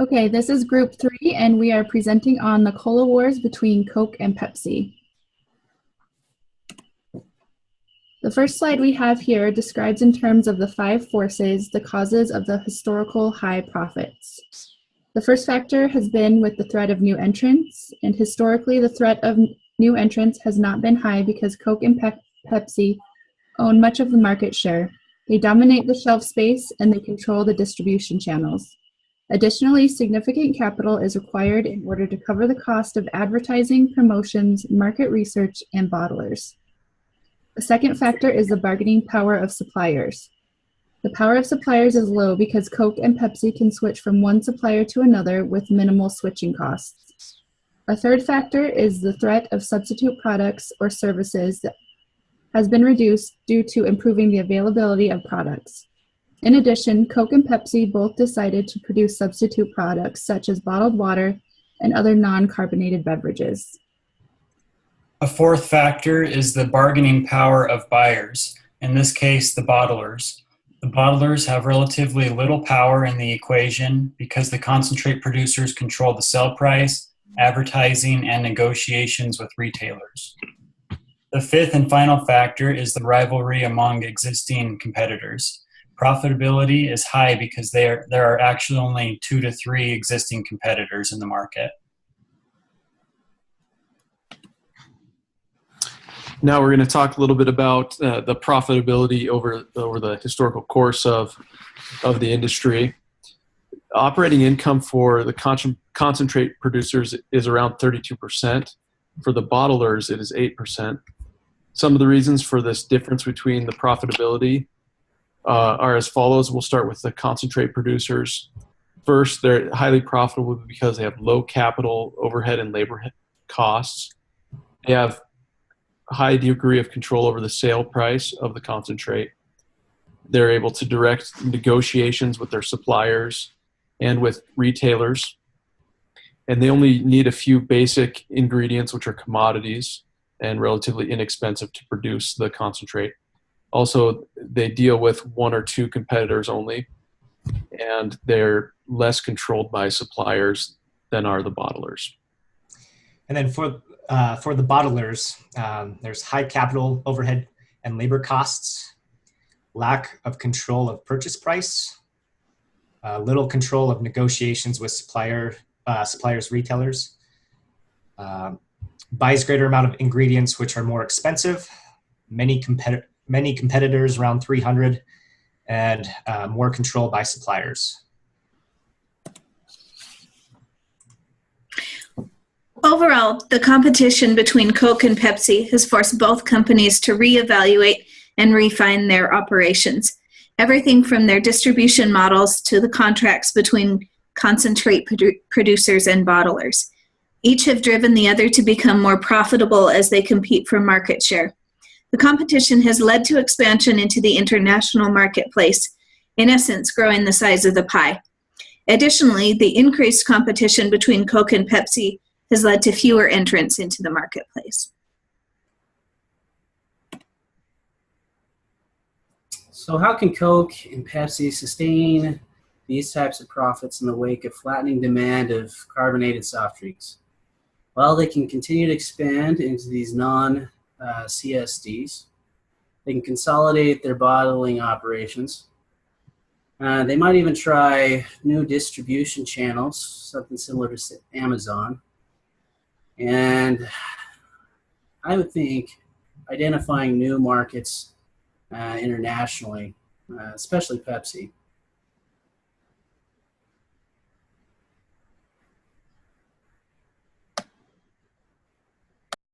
Okay, this is group 3, and we are presenting on the cola wars between Coke and Pepsi. The first slide we have here describes in terms of the 5 forces the causes of the historical high profits. The first factor has been with the threat of new entrants, and historically the threat of new entrants has not been high because Coke and Pepsi own much of the market share. They dominate the shelf space and they control the distribution channels. Additionally, significant capital is required in order to cover the cost of advertising, promotions, market research, and bottlers. The second factor is the bargaining power of suppliers. The power of suppliers is low because Coke and Pepsi can switch from one supplier to another with minimal switching costs. A third factor is the threat of substitute products or services that has been reduced due to improving the availability of products. In addition, Coke and Pepsi both decided to produce substitute products such as bottled water and other non-carbonated beverages. A fourth factor is the bargaining power of buyers, in this case, the bottlers. The bottlers have relatively little power in the equation because the concentrate producers control the sell price, advertising, and negotiations with retailers. The fifth and final factor is the rivalry among existing competitors. Profitability is high because there are actually only 2 to 3 existing competitors in the market. Now we're going to talk a little bit about the profitability over the historical course of the industry. Operating income for the concentrate producers is around 32%. For the bottlers, it is 8%. Some of the reasons for this difference between the profitability are as follows. We'll start with the concentrate producers. First, they're highly profitable because they have low capital, overhead, and labor costs. They have a high degree of control over the sale price of the concentrate. They're able to direct negotiations with their suppliers and with retailers. And they only need a few basic ingredients, which are commodities and relatively inexpensive to produce the concentrate. Also, they deal with 1 or 2 competitors only, and they're less controlled by suppliers than are the bottlers. And then for the bottlers, there's high capital, overhead, and labor costs, lack of control of purchase price, little control of negotiations with suppliers, retailers, buys greater amount of ingredients which are more expensive, many competitors, around 300, and more control by suppliers. Overall, the competition between Coke and Pepsi has forced both companies to reevaluate and refine their operations. Everything from their distribution models to the contracts between concentrate producers and bottlers. Each have driven the other to become more profitable as they compete for market share. The competition has led to expansion into the international marketplace, in essence, growing the size of the pie. Additionally, the increased competition between Coke and Pepsi has led to fewer entrants into the marketplace. So how can Coke and Pepsi sustain these types of profits in the wake of flattening demand of carbonated soft drinks? Well, they can continue to expand into these non-CSDs. They can consolidate their bottling operations. They might even try new distribution channels, something similar to Amazon. And I would think identifying new markets internationally, especially Pepsi,